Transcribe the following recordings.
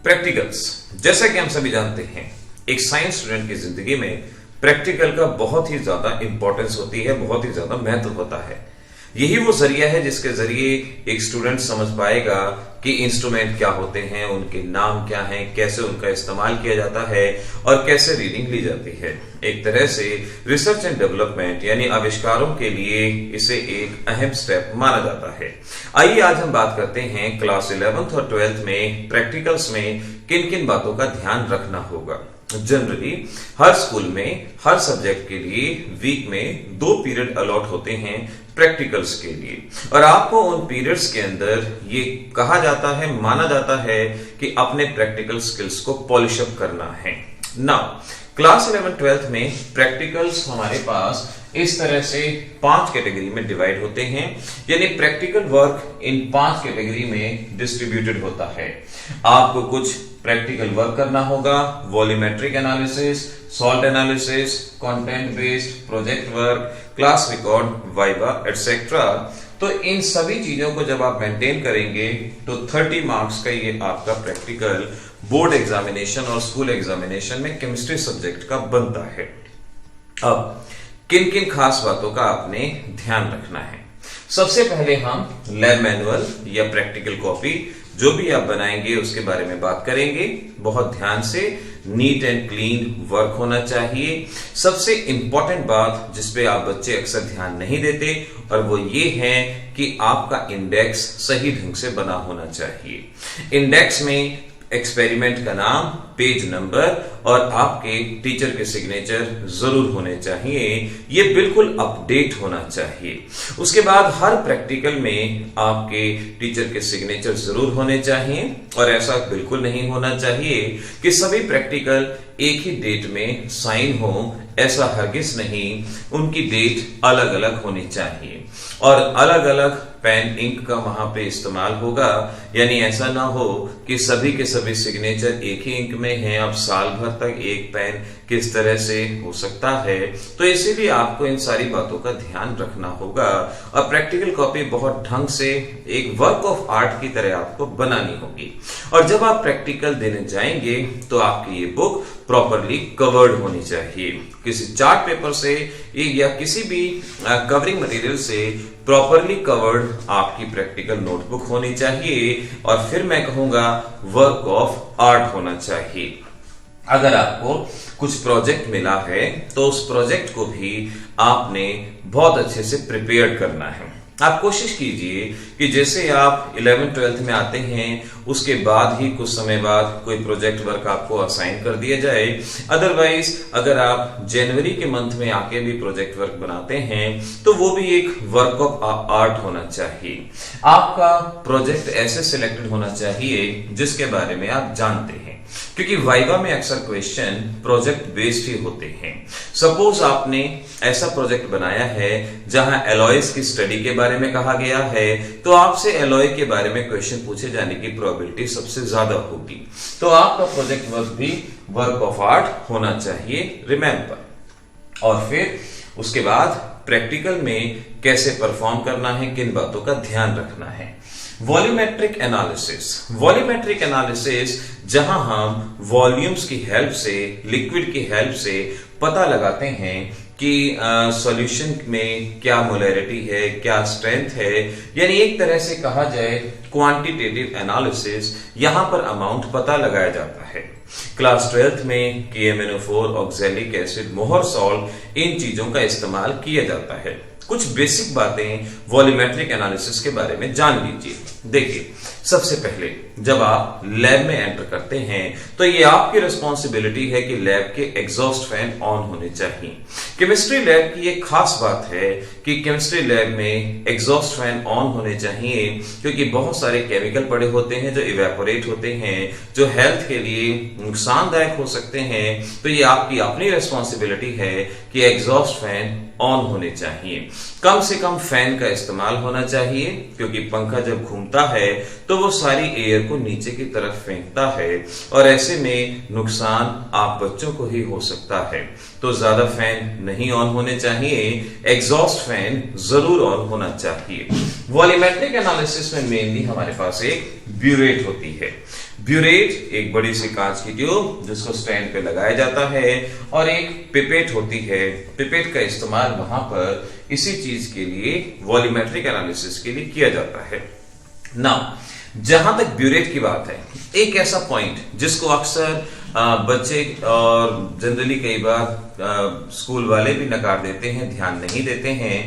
Practicals, जैसा कि हम सभी जानते हैं, एक साइंस स्टूडेंट की जिंदगी में प्रैक्टिकल का बहुत ही ज्यादा इंपॉर्टेंस होती है, बहुत ही ज्यादा महत्व होता है। यही वो जरिया है जिसके जरिए एक स्टूडेंट समझ पाएगा कि इंस्ट्रूमेंट क्या होते हैं, उनके नाम क्या हैं, कैसे उनका इस्तेमाल किया जाता है और कैसे रीडिंग ली जाती है। एक तरह से रिसर्च एंड डेवलपमेंट यानी आविष्कारों के लिए इसे एक अहम स्टेप माना जाता है। आइए आज हम बात करते हैं क्लास 11th और 12th में प्रैक्टिकल्स में किन किन बातों का ध्यान रखना होगा। जनरली हर स्कूल में हर सब्जेक्ट के लिए वीक में 2 पीरियड अलॉट होते हैं प्रैक्टिकल्स के लिए, और आपको उन पीरियड्स के अंदर ये कहा जाता है, माना जाता है कि अपने प्रैक्टिकल स्किल्स को पॉलिश अप करना है। नाउ क्लास 11-12 में प्रैक्टिकल्स हमारे पास इस तरह से 5 कैटेगरी में डिवाइड होते हैं, यानी प्रैक्टिकल वर्क इन 5 कैटेगरी में डिस्ट्रीब्यूटेड होता है। आपको कुछ प्रैक्टिकल वर्क करना होगा, volumetric analysis, salt analysis, content based, project work, class record, viva etcetera. तो इन सभी चीजों को जब आप मेंटेन करेंगे तो 30 मार्क्स का ये आपका प्रैक्टिकल बोर्ड एग्जामिनेशन और स्कूल एग्जामिनेशन में केमिस्ट्री सब्जेक्ट का बनता है। अब किन किन खास बातों का आपने ध्यान रखना है। सबसे पहले हम लैब मैनुअल या प्रैक्टिकल कॉपी जो भी आप बनाएंगे उसके बारे में बात करेंगे। बहुत ध्यान से नीट एंड क्लीन वर्क होना चाहिए। सबसे इंपॉर्टेंट बात जिसपे आप बच्चे अक्सर ध्यान नहीं देते और वो ये है कि आपका इंडेक्स सही ढंग से बना होना चाहिए। इंडेक्स में एक्सपेरिमेंट का नाम, पेज नंबर और आपके टीचर के सिग्नेचर जरूर होने चाहिए। ये बिल्कुल अपडेट होना चाहिए। उसके बाद हर प्रैक्टिकल में आपके टीचर के सिग्नेचर जरूर होने चाहिए, और ऐसा बिल्कुल नहीं होना चाहिए कि सभी प्रैक्टिकल एक ही डेट में साइन हो, ऐसा हरगिज नहीं। उनकी डेट अलग अलग होनी चाहिए और अलग अलग पेन इंक का वहां पे इस्तेमाल होगा, यानी ऐसा ना हो कि सभी के सभी सिग्नेचर एक ही इंक में हैं। अब साल भर तक एक पेन किस तरह से हो सकता है, तो इसीलिए आपको इन सारी बातों का ध्यान रखना होगा। और प्रैक्टिकल कॉपी बहुत ढंग से एक वर्क ऑफ आर्ट की तरह आपको बनानी होगी। और जब आप प्रैक्टिकल देने जाएंगे तो आपकी ये बुक प्रॉपरली कवर्ड होनी चाहिए। किसी चार्ट पेपर से या किसी भी कवरिंग मटेरियल से प्रॉपरली कवर्ड आपकी प्रैक्टिकल नोटबुक होनी चाहिए, और फिर मैं कहूंगा वर्क ऑफ आर्ट होना चाहिए। अगर आपको कुछ प्रोजेक्ट मिला है तो उस प्रोजेक्ट को भी आपने बहुत अच्छे से प्रिपेयर करना है। आप कोशिश कीजिए कि जैसे आप 11th-12th में आते हैं उसके बाद ही कुछ समय बाद कोई प्रोजेक्ट वर्क आपको असाइन कर दिया जाए। अदरवाइज अगर आप जनवरी के मंथ में आके भी प्रोजेक्ट वर्क बनाते हैं तो वो भी एक वर्क ऑफ आर्ट होना चाहिए। आपका प्रोजेक्ट ऐसे सिलेक्टेड होना चाहिए जिसके बारे में आप जानते हैं, क्योंकि वाइवा में अक्सर क्वेश्चन प्रोजेक्ट बेस्ड ही होते हैं। सपोज आपने ऐसा प्रोजेक्ट बनाया है जहां एलॉयज की स्टडी के बारे में कहा गया है, तो आपसे एलॉय के बारे में क्वेश्चन पूछे जाने की प्रोबेबिलिटी सबसे ज्यादा होगी। तो आपका प्रोजेक्ट वर्क भी वर्क ऑफ आर्ट होना चाहिए, रिमेंबर। और फिर उसके बाद प्रैक्टिकल में कैसे परफॉर्म करना है, किन बातों का ध्यान रखना है। वॉल्यूमेट्रिक एनालिसिस, वॉल्यूमेट्रिक एनालिसिस जहां हम वॉल्यूम्स की हेल्प से, लिक्विड की हेल्प से पता लगाते हैं कि सॉल्यूशन में क्या मोलैरिटी है, क्या स्ट्रेंथ है, यानी एक तरह से कहा जाए क्वांटिटेटिव एनालिसिस। यहां पर अमाउंट पता लगाया जाता है। क्लास 12th में KMnO4, oxalic acid, Mohr salt, इन चीजों का इस्तेमाल किया जाता है। कुछ बेसिक बातें वॉल्यूमेट्रिक एनालिसिस के बारे में जान लीजिए। देखिए, सबसे पहले जब आप लैब में एंटर करते हैं तो ये आपकी रिस्पॉन्सिबिलिटी है कि लैब के एग्जॉस्ट फैन ऑन होने चाहिए। केमिस्ट्री लैब की एक खास बात है कि केमिस्ट्री लैब में एग्जॉस्ट फैन ऑन होने चाहिए, क्योंकि बहुत सारे केमिकल पड़े होते हैं जो इवेपोरेट होते हैं, जो हेल्थ के लिए नुकसानदायक हो सकते हैं। तो ये आपकी अपनी रिस्पॉन्सिबिलिटी है कि एग्जॉस्ट फैन ऑन होने चाहिए। कम से कम फैन का इस्तेमाल होना चाहिए, क्योंकि पंखा जब घूमता है तो वो सारी एयर को नीचे की तरफ फेंकता है और ऐसे में नुकसान आप बच्चों को ही हो सकता है। तो ज्यादा फैन नहीं ऑन होने चाहिए, एग्जॉस्ट फैन जरूर ऑन होना चाहिए। वॉल्यूमेट्रिक एनालिसिस में मेनली हमारे पास एक ब्यूरेट होती है। ब्यूरेट एक बड़ी सी कांच की ट्यूब जिसको स्टैंड पे लगाया जाता है, और एक पिपेट होती है। पिपेट का इस्तेमाल वहां पर इसी चीज के लिए, वॉल्यूमेट्रिक एनालिसिस के लिए किया जाता है। नाउ जहां तक ब्यूरेट की बात है, एक ऐसा पॉइंट जिसको अक्सर बच्चे और जनरली कई बार स्कूल वाले भी नकार देते हैं, ध्यान नहीं देते हैं,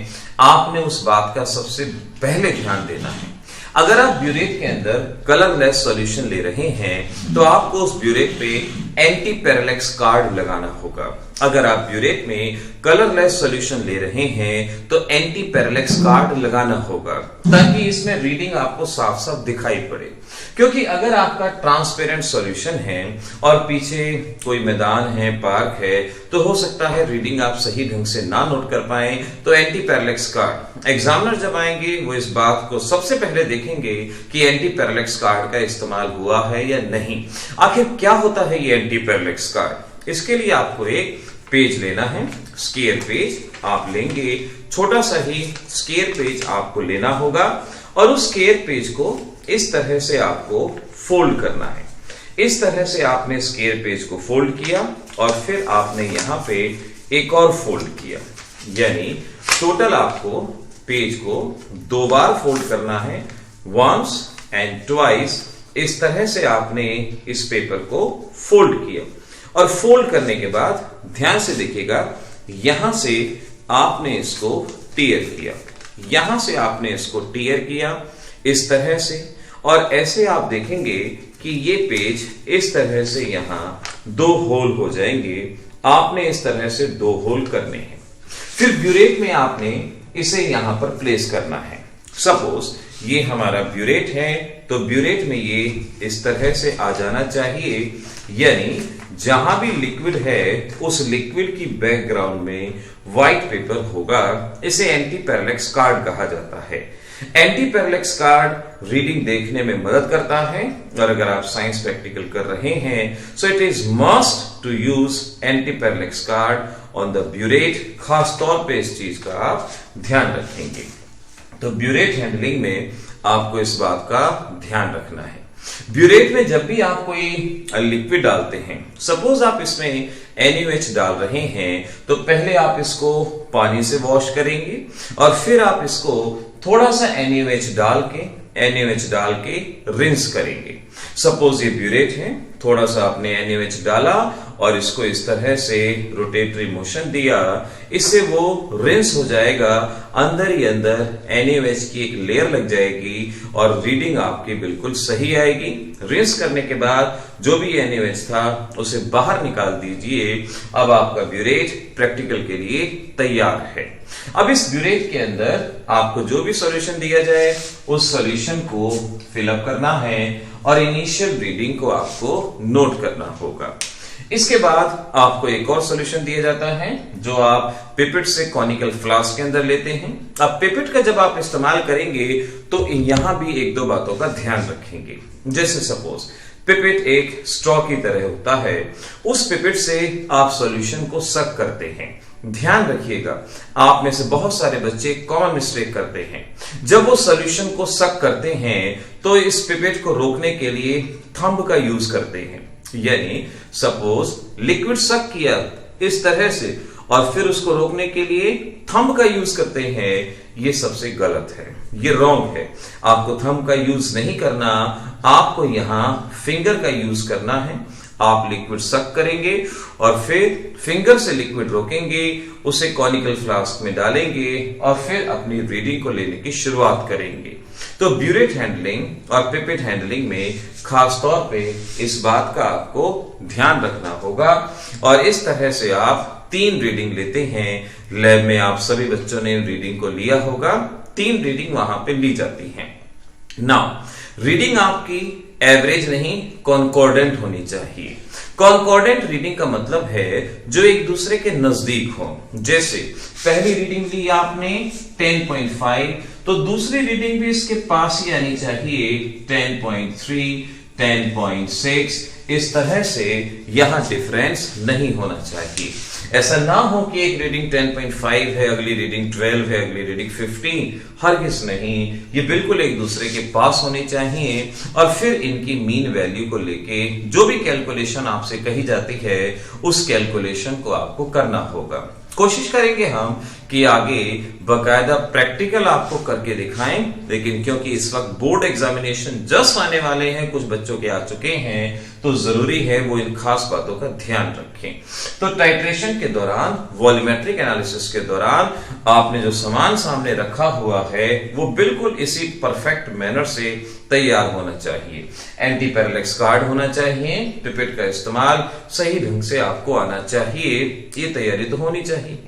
आपने उस बात का सबसे पहले ध्यान देना है। अगर आप ब्यूरेट के अंदर कलरलेस सॉल्यूशन ले रहे हैं तो आपको उस ब्यूरेट पे एंटी पैरालैक्स कार्ड लगाना होगा। अगर आप ब्यूरेट में कलरलेस सॉल्यूशन ले रहे हैं तो एंटी पैरालैक्स कार्ड लगाना होगा, ताकि इसमें रीडिंग आपको साफ साफ दिखाई पड़े। क्योंकि अगर आपका ट्रांसपेरेंट सॉल्यूशन है और पीछे कोई मैदान है, पार्क है, तो हो सकता है रीडिंग आप सही ढंग से ना नोट कर पाए। तो एंटी पैरालैक्स कार्ड, एग्जामिनर जब आएंगे वो इस बात को सबसे पहले देखेंगे कि एंटी पैरालैक्स कार्ड का इस्तेमाल हुआ है या नहीं। आखिर क्या होता है ये एंटी पैरालैक्स कार्ड? इसके लिए आपको एक पेज लेना है, स्क्वायर पेज आप लेंगे, छोटा सा ही स्क्वायर पेज आपको लेना होगा, और उस स्क्वायर पेज को इस तरह से आपको फोल्ड करना है। इस तरह से आपने स्क्वायर पेज को फोल्ड किया और फिर आपने यहां पे एक और फोल्ड किया, यानी टोटल आपको पेज को 2 बार फोल्ड करना है, वंस एंड ट्वाइस। इस तरह से आपने इस पेपर को फोल्ड किया, और फोल्ड करने के बाद ध्यान से देखिएगा, यहां से आपने इसको टियर किया, यहां से आपने इसको टियर किया इस तरह से, और ऐसे आप देखेंगे कि ये पेज इस तरह से यहां 2 होल हो जाएंगे। आपने इस तरह से 2 होल करने हैं। फिर ब्यूरेट में आपने इसे यहां पर प्लेस करना है। सपोज ये हमारा ब्यूरेट है, तो ब्यूरेट में ये इस तरह से आ जाना चाहिए, यानी जहां भी लिक्विड है उस लिक्विड की बैकग्राउंड में व्हाइट पेपर होगा। इसे एंटी पैरालैक्स कार्ड कहा जाता है। एंटी पैरालैक्स कार्ड रीडिंग देखने में मदद करता है, और अगर आप साइंस प्रैक्टिकल कर रहे हैं so it is must to use anti parallax card on the burette. खास तौर पे इस चीज का आप ध्यान रखेंगे। तो ब्यूरेट हैंडलिंग में आपको इस बात का ध्यान रखना है। ब्यूरेट में जब भी आप कोई लिक्विड डालते हैं, सपोज आप इसमें NaOH डाल रहे हैं, तो पहले आप इसको पानी से वॉश करेंगे, और फिर आप इसको थोड़ा सा NaOH डाल के रिंस करेंगे। सपोज ये ब्यूरेट है, थोड़ा सा आपने NaOH डाला और इसको इस तरह से रोटेटरी मोशन दिया, इससे वो रिंस हो जाएगा, अंदर ही अंदर NaOH की एक लेयर लग जाएगी और रीडिंग आपकी बिल्कुल सही आएगी। रिंस करने के बाद जो भी NaOH था उसे बाहर निकाल दीजिए। अब आपका ब्यूरेट प्रैक्टिकल के लिए तैयार है। अब इस ब्यूरेट के अंदर आपको जो भी सॉल्यूशन दिया जाए उस सॉल्यूशन को फिलअप करना है, और इनिशियल रीडिंग को आपको नोट करना होगा। इसके बाद आपको एक और सॉल्यूशन दिया जाता है जो आप पिपेट से कॉनिकल फ्लास्क के अंदर लेते हैं। अब पिपेट का जब आप इस्तेमाल करेंगे तो यहां भी 1-2 बातों का ध्यान रखेंगे। जैसे सपोज पिपेट एक स्ट्रॉ की तरह होता है, उस पिपेट से आप सॉल्यूशन को सक करते हैं। ध्यान रखिएगा, आप में से बहुत सारे बच्चे कॉमन मिस्टेक करते हैं। जब वो सॉल्यूशन को सक करते हैं तो इस पिपेट को रोकने के लिए थंब का यूज करते हैं, यानी सपोज लिक्विड सक किया इस तरह से और फिर उसको रोकने के लिए थंब का यूज करते हैं। ये सबसे गलत है, ये रॉन्ग है। आपको थंब का यूज नहीं करना, आपको यहां फिंगर का यूज करना है। आप लिक्विड सक करेंगे और फिर फिंगर से लिक्विड रोकेंगे, उसे कॉनिकल फ्लास्क में डालेंगे और फिर अपनी रीडिंग को लेने की शुरुआत करेंगे। तो ब्यूरेट हैंडलिंग और पिपेट हैंडलिंग में खास तौर पे इस बात का आपको ध्यान रखना होगा, और इस तरह से आप 3 रीडिंग लेते हैं। लैब में आप सभी बच्चों ने रीडिंग को लिया होगा, 3 रीडिंग वहां पे ली जाती हैं। नाउ रीडिंग आपकी एवरेज नहीं, कॉन्कॉर्डेंट होनी चाहिए। कॉन्कॉर्डेंट रीडिंग का मतलब है जो एक दूसरे के नजदीक हो। जैसे पहली रीडिंग ली आपने 10.5, तो दूसरी रीडिंग भी इसके पास ही आनी चाहिए 10.3, 10.6, इस तरह से यहां डिफरेंस नहीं होना चाहिए। ऐसा ना हो कि एक रीडिंग 10.5 है, अगली रीडिंग 12 है, अगली रीडिंग 15, हरगिज नहीं। ये बिल्कुल एक दूसरे के पास होनी चाहिए और फिर इनकी मीन वैल्यू को लेके जो भी कैलकुलेशन आपसे कही जाती है उस कैलकुलेशन को आपको करना होगा। कोशिश करेंगे हम कि आगे बकायदा प्रैक्टिकल आपको करके दिखाएं, लेकिन क्योंकि इस वक्त बोर्ड एग्जामिनेशन जस्ट आने वाले हैं, कुछ बच्चों के आ चुके हैं, तो जरूरी है वो इन खास बातों का ध्यान रखें। तो टाइट्रेशन के दौरान, वॉल्यूमेट्रिक एनालिसिस के दौरान आपने जो सामान सामने रखा हुआ है वो बिल्कुल इसी परफेक्ट मैनर से तैयार होना चाहिए। एंटी पैरालैक्स कार्ड होना चाहिए, पिपेट का इस्तेमाल सही ढंग से आपको आना चाहिए, ये तैयारी तो होनी चाहिए।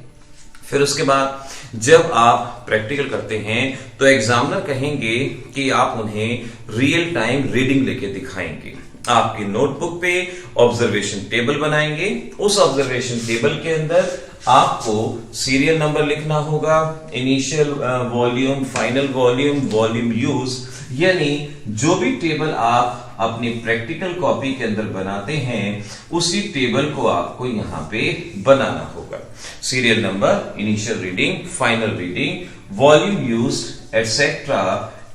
फिर उसके बाद जब आप प्रैक्टिकल करते हैं तो एग्जामिनर कहेंगे कि आप उन्हें रियल टाइम रीडिंग लेके दिखाएंगे। आपकी नोटबुक पे ऑब्जर्वेशन टेबल बनाएंगे, उस ऑब्जर्वेशन टेबल के अंदर आपको सीरियल नंबर लिखना होगा, initial volume, final volume, volume use, यानी जो भी टेबल आप अपनी प्रैक्टिकल कॉपी के अंदर बनाते हैं उसी टेबल को आपको यहां पे बनाना होगा। Serial number, initial reading, final reading, volume used etcetera,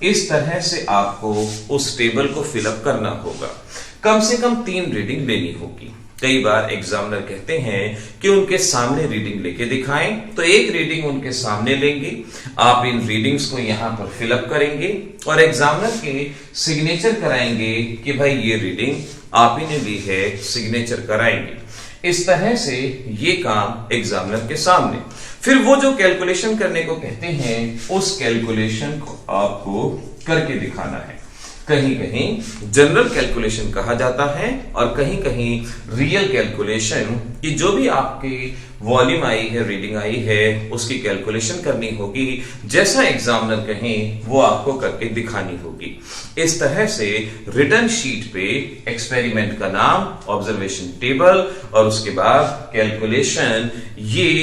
इस तरह से आपको उस टेबल को फिलअप करना होगा। कम से कम 3 रीडिंग लेनी होगी। कई बार एग्जामिनर कहते हैं कि उनके सामने रीडिंग लेके दिखाएं, तो एक रीडिंग उनके सामने लेंगे, आप इन रीडिंग्स को यहां पर फिलअप करेंगे और एग्जामिनर के सिग्नेचर कराएंगे कि भाई ये रीडिंग आप ही ने ली है, सिग्नेचर कराएंगे। इस तरह से ये काम एग्जामिनर के सामने। फिर वो जो कैलकुलेशन करने को कहते हैं उस कैलकुलेशन को आपको करके दिखाना है। कहीं कहीं जनरल कैलकुलेशन कहा जाता है और कहीं कहीं रियल कैलकुलेशन, कि जो भी आपकी वॉल्यूम आई है, रीडिंग आई है, उसकी कैलकुलेशन करनी होगी, जैसा एग्जामिनर कहें वो आपको करके दिखानी होगी। इस तरह से रिटर्न शीट पे एक्सपेरिमेंट का नाम, ऑब्जर्वेशन टेबल और उसके बाद कैलकुलेशन, ये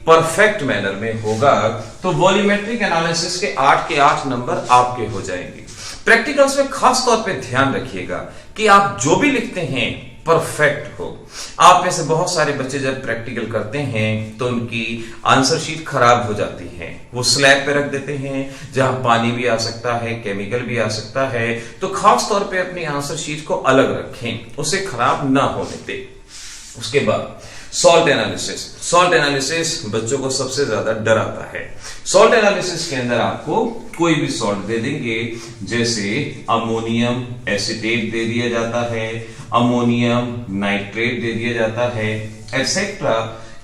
परफेक्ट मैनर में होगा। तो वॉल्यूमेट्रिक एनालिसिस के 8 के 8 नंबर आपके हो जाएंगे। प्रैक्टिकल्स में खास तौर पे ध्यान रखिएगा कि आप जो भी लिखते हैं परफेक्ट हो। आप में से बहुत सारे बच्चे जब प्रैक्टिकल करते हैं तो उनकी आंसर शीट खराब हो जाती है, वो स्लैब पे रख देते हैं जहां पानी भी आ सकता है, केमिकल भी आ सकता है। तो खास तौर पे अपनी आंसर शीट को अलग रखें, उसे खराब ना होने दें। उसके बाद सॉल्ट एनालिसिस। सॉल्ट एनालिसिस बच्चों को सबसे ज्यादा डराता है। सॉल्ट एनालिसिस के अंदर आपको कोई भी सॉल्ट दे देंगे, जैसे अमोनियम एसिटेट दे दिया जाता है, अमोनियम नाइट्रेट दे दिया जाता है, एटसेट्रा।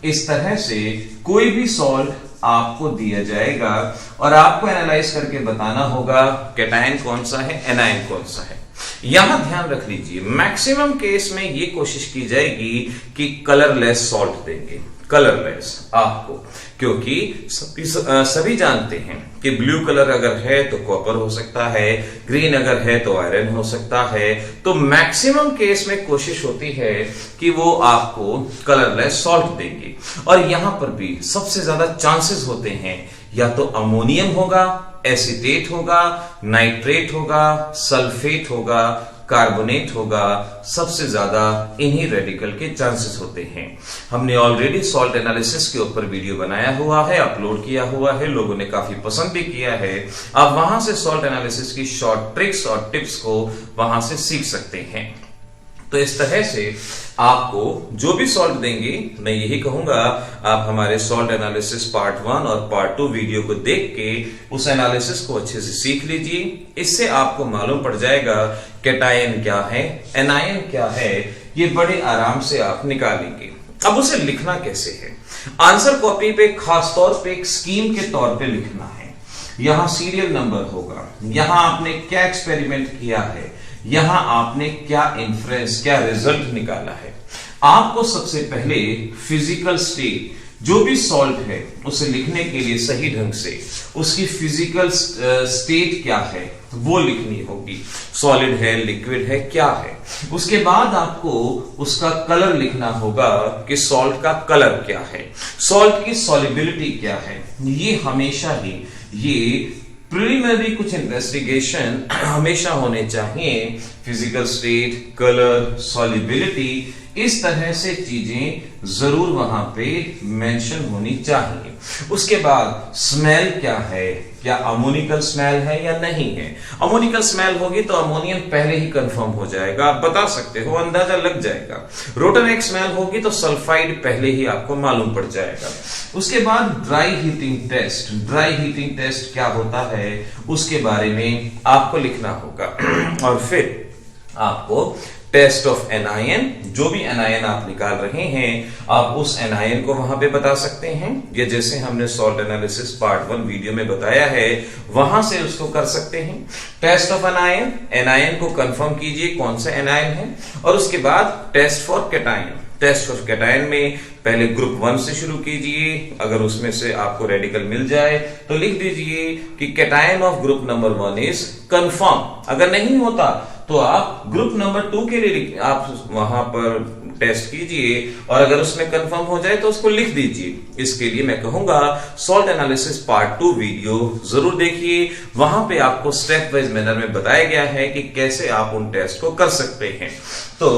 इस तरह से कोई भी सॉल्ट आपको दिया जाएगा और आपको एनालाइज करके बताना होगा कैटायन कौन सा है, एनायन कौन सा है। यहां ध्यान रख लीजिए, मैक्सिमम केस में ये कोशिश की जाएगी कि कलरलेस सॉल्ट देंगे, कलरलेस आपको, क्योंकि सभी जानते हैं कि ब्लू कलर अगर है तो कॉपर हो सकता है, ग्रीन अगर है तो आयरन हो सकता है। तो मैक्सिमम केस में कोशिश होती है कि वो आपको कलरलेस सॉल्ट देंगे। और यहां पर भी सबसे ज्यादा चांसेस होते हैं या तो अमोनियम होगा, एसिटेट होगा, नाइट्रेट होगा, सल्फेट होगा, कार्बोनेट होगा, सबसे ज्यादा इन्हीं रेडिकल के चांसेस होते हैं। हमने ऑलरेडी सॉल्ट एनालिसिस के ऊपर वीडियो बनाया हुआ है, अपलोड किया हुआ है, लोगों ने काफी पसंद भी किया है। आप वहां से सॉल्ट एनालिसिस की शॉर्ट ट्रिक्स और टिप्स को वहां से सीख सकते हैं। तो इस तरह से आपको जो भी सॉल्ट देंगे, मैं यही कहूंगा आप हमारे सॉल्ट एनालिसिस पार्ट 1 और पार्ट 2 वीडियो को देख के उस एनालिसिस को अच्छे से सीख लीजिए। इससे आपको मालूम पड़ जाएगा कैटायन क्या है, एनायन क्या है, ये बड़े आराम से आप निकालेंगे। अब उसे लिखना कैसे है? आंसर कॉपी पे खास तौर पे एक स्कीम के तौर पे लिखना है। यहां सीरियल नंबर होगा, यहां आपने क्या एक्सपेरिमेंट किया है, यहां आपने क्या इन्फ्रेंस, क्या रिजल्ट निकाला है। आपको सबसे पहले फिजिकल स्टेट, जो भी सॉल्ट है उसे लिखने के लिए सही ढंग से उसकी फिजिकल स्टेट क्या है वो लिखनी होगी। सॉलिड है, लिक्विड है, क्या है। उसके बाद आपको उसका कलर लिखना होगा कि सॉल्ट का कलर क्या है, सॉल्ट की सॉलिबिलिटी क्या है। ये हमेशा ही, ये प्रिलिमिनरी कुछ इन्वेस्टिगेशन हमेशा होने चाहिए। फिजिकल स्टेट, कलर, सॉल्युबिलिटी, इस तरह से चीजें जरूर वहां पे मेंशन होनी चाहिए। उसके बाद स्मेल क्या है, क्या अमोनिकल स्मेल है या नहीं है। अमोनिकल स्मेल होगी तो अमोनियम पहले ही कंफर्म हो जाएगा, आप बता सकते हो, अंदाजा लग जाएगा। रोटोनेक स्मेल होगी तो सल्फाइड पहले ही आपको मालूम पड़ जाएगा। उसके बाद dry heating test, dry heating test क्या होता है उसके बारे में आपको लिखना होगा। और फिर आपको टेस्ट ऑफ एनायन, जो भी एनायन आप निकाल रहे हैं आप उस एनायन को वहां पे बता सकते हैं। ये जैसे हमने सॉल्ट एनालिसिस पार्ट 1 वीडियो में बताया है वहां से उसको कर सकते हैं। टेस्ट ऑफ एनायन, एनायन को कंफर्म कीजिए कौन सा एनायन है। और उसके बाद test for cation, test of cation में पहले ग्रुप 1 से शुरू कीजिए, अगर उसमें से आपको रेडिकल मिल जाए तो लिख दीजिए कि cation of group number 1 is confirm. अगर नहीं होता तो आप ग्रुप नंबर 2 के लिए आप वहां पर टेस्ट कीजिए और अगर उसमें कंफर्म हो जाए तो उसको लिख दीजिए। इसके लिए मैं कहूंगा सॉल्ट एनालिसिस पार्ट 2 वीडियो जरूर देखिए, वहां पे आपको स्टेप वाइज मैनर में बताया गया है कि कैसे आप उन टेस्ट को कर सकते हैं। तो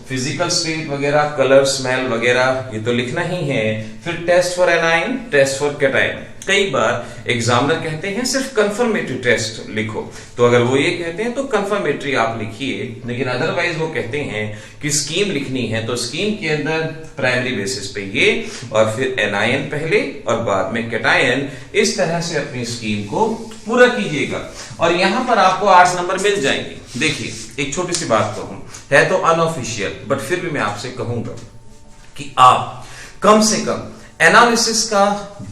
फिजिकल स्टेट वगैरह, कलर, स्मेल वगैरह ये तो लिखना ही है। फिर test for anion, test for cation. कई बार एग्जामिनर कहते हैं सिर्फ कंफर्मेटरी टेस्ट लिखो, तो अगर वो ये कहते हैं तो कंफर्मेटरी आप लिखिए, लेकिन अदरवाइज वो कहते हैं कि स्कीम लिखनी है तो स्कीम के अंदर प्राइमरी बेसिस पे ये और फिर एनायन पहले और बाद में कैटायन, इस तरह से अपनी स्कीम को पूरा कीजिएगा और यहां पर आपको 8 नंबर मिल जाएंगे। देखिए एक छोटी सी बात कहूं, है तो अनऑफिशियल बट फिर भी मैं आपसे कहूंगा कि आप कम से कम एनालिसिस का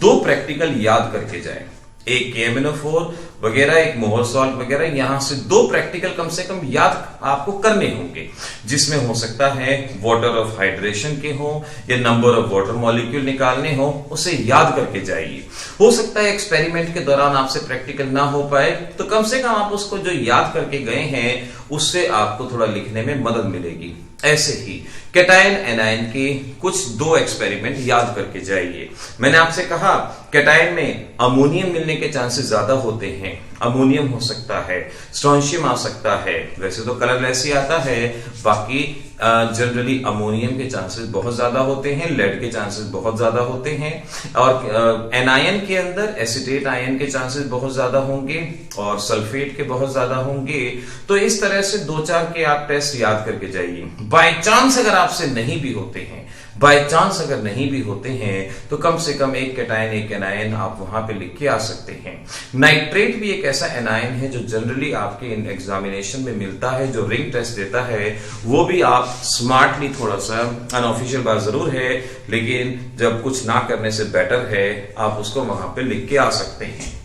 2 प्रैक्टिकल याद करके जाएं, एक KMnO4 वगैरह, एक मोहर सॉल्ट वगैरह, यहां से 2 प्रैक्टिकल कम से कम याद आपको करने होंगे, जिसमें हो सकता है वाटर ऑफ हाइड्रेशन के हो या नंबर ऑफ वाटर मॉलिक्यूल निकालने हो, उसे याद करके जाइए। हो सकता है एक्सपेरिमेंट के दौरान आपसे प्रैक्टिकल ना हो पाए तो कम से कम आप उसको जो याद करके गए हैं उससे आपको थोड़ा लिखने में मदद मिलेगी। ऐसे ही कैटायन एनायन के कुछ 2 एक्सपेरिमेंट याद करके जाइए। मैंने आपसे कहा कैटायन में अमोनियम मिलने के चांसेस ज्यादा होते हैं, अमोनियम हो सकता है, स्ट्रोंशियम आ सकता है, वैसे तो कलरलेस ही आता है, बाकी जनरली अमोनियम के चांसेस बहुत ज्यादा होते हैं, लेड के चांसेस बहुत ज्यादा होते हैं और एनायन के अंदर एसिटेट आयन के चांसेस बहुत ज्यादा होंगे और सल्फेट के बहुत ज्यादा होंगे। तो इस तरह से 2-4 के आप टेस्ट याद करके जाइए। बाय चांस अगर आपसे नहीं भी होते हैं, बाय चांस अगर नहीं भी होते हैं तो कम से कम एक कैटायन एक एनायन आप वहां पे लिख के आ सकते हैं। नाइट्रेट भी एक ऐसा एनायन है जो जनरली आपके एग्जामिनेशन में मिलता है, जो रिंग टेस्ट देता है, वो भी आप स्मार्टली, थोड़ा सा अनऑफिशियल बात जरूर है लेकिन जब कुछ ना करने से बेटर है, आप उसको वहां पे लिख के आ सकते हैं।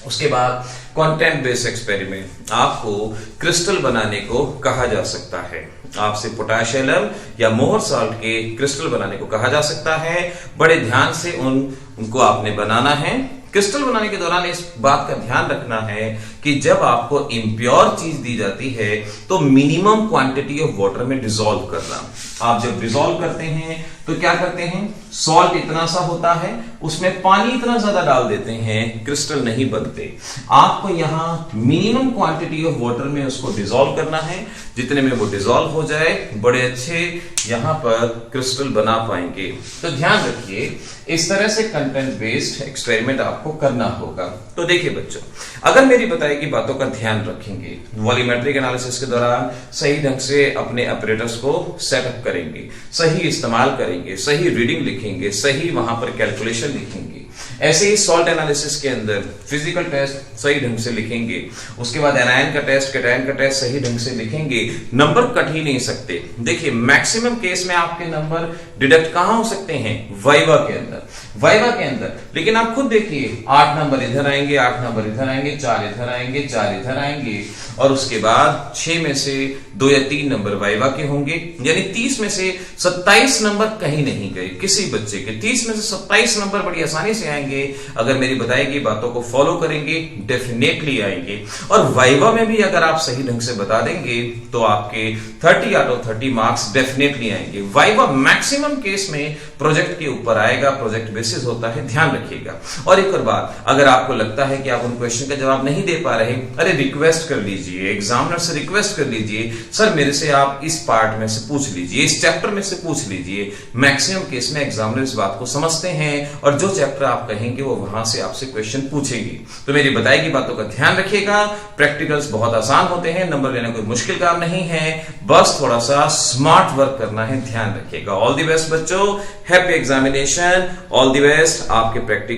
उसके बाद कंटेंट बेस्ड एक्सपेरिमेंट, आपको क्रिस्टल बनाने को कहा जा सकता है, आपसे पोटेशियम या मोहर सॉल्ट के क्रिस्टल बनाने को कहा जा सकता है। बड़े ध्यान से उनको आपने बनाना है। क्रिस्टल बनाने के दौरान इस बात का ध्यान रखना है कि जब आपको इम्प्योर चीज दी जाती है तो मिनिमम क्वांटिटी ऑफ वाटर में डिसॉल्व करना। आप जब डिसॉल्व करते हैं तो क्या करते हैं, सॉल्ट इतना सा होता है, उसमें पानी इतना ज्यादा डाल देते हैं, क्रिस्टल नहीं बनते। आपको यहां मिनिमम क्वांटिटी ऑफ वाटर में उसको डिसॉल्व करना है, जितने में वो डिसॉल्व हो जाए बड़े अच्छे यहां पर क्रिस्टल बना पाएंगे। तो ध्यान रखिए इस तरह से कंटेंट बेस्ड एक्सपेरिमेंट आपको करना होगा। तो देखिए बच्चों, अगर मेरी बताई गई बातों का ध्यान रखेंगे, वॉल्यूमेट्रिक एनालिसिस के दौरान सही ढंग से अपने अपरेटस को सेटअप करेंगे, सही इस्तेमाल करेंगे, सही रीडिंग लिखेंगे, सही वहां पर कैलकुलेशन लिखेंगे, ऐसे ही सॉल्ट एनालिसिस के अंदर फिजिकल टेस्ट सही ढंग से लिखेंगे, उसके बाद एनायन का टेस्ट, कैटायन का टेस्ट सही ढंग से लिखेंगे, नंबर कट ही नहीं सकते। देखिए मैक्सिमम केस में आपके नंबर डिडक्ट कहां हो सकते हैं, वाइवा के अंदर, वाइवा के अंदर। लेकिन आप खुद देखिए 8 नंबर इधर आएंगे, 8 नंबर इधर आएंगे, 4 इधर आएंगे, 4 इधर आएंगे और उसके बाद 6 में से 2 या 3 नंबर वाइवा के होंगे, यानी 30 में से 27 नंबर कहीं नहीं गए किसी बच्चे के। 30 में से 27 नंबर बड़ी आसानी से आएंगे अगर मेरी बताई गई बातों को फॉलो करेंगे, डेफिनेटली आएंगे। और वाइवा में भी अगर आप सही ढंग से बता देंगे तो आपके 30 आउट ऑफ 30 मार्क्स डेफिनेटली आएंगे। वाइवा मैक्सिमम केस में प्रोजेक्ट के ऊपर आएगा, प्रोजेक्ट बेस्ड एनालिसिस होता है, ध्यान रखिएगा। और एक और बात, अगर आपको लगता है कि आप उन क्वेश्चन का जवाब नहीं दे पा रहे, अरे रिक्वेस्ट कर लीजिए, एग्जामिनर से रिक्वेस्ट कर लीजिए, सर मेरे से आप इस पार्ट में से पूछ लीजिए, इस चैप्टर में से पूछ लीजिए। मैक्सिमम केस में एग्जामिनर इस बात को समझते हैं और जो चैप्टर आप कहेंगे वो वहां से आपसे क्वेश्चन पूछेंगे। तो मेरी बताई गई बातों का ध्यान रखिएगा। प्रैक्टिकल्स बहुत आसान होते हैं, नंबर लेना कोई मुश्किल काम नहीं है, बस थोड़ा सा स्मार्ट वर्क करना है, ध्यान रखिएगा। ऑल द बेस्ट बच्चों, happy examination, all the best आपके प्रैक्टिकल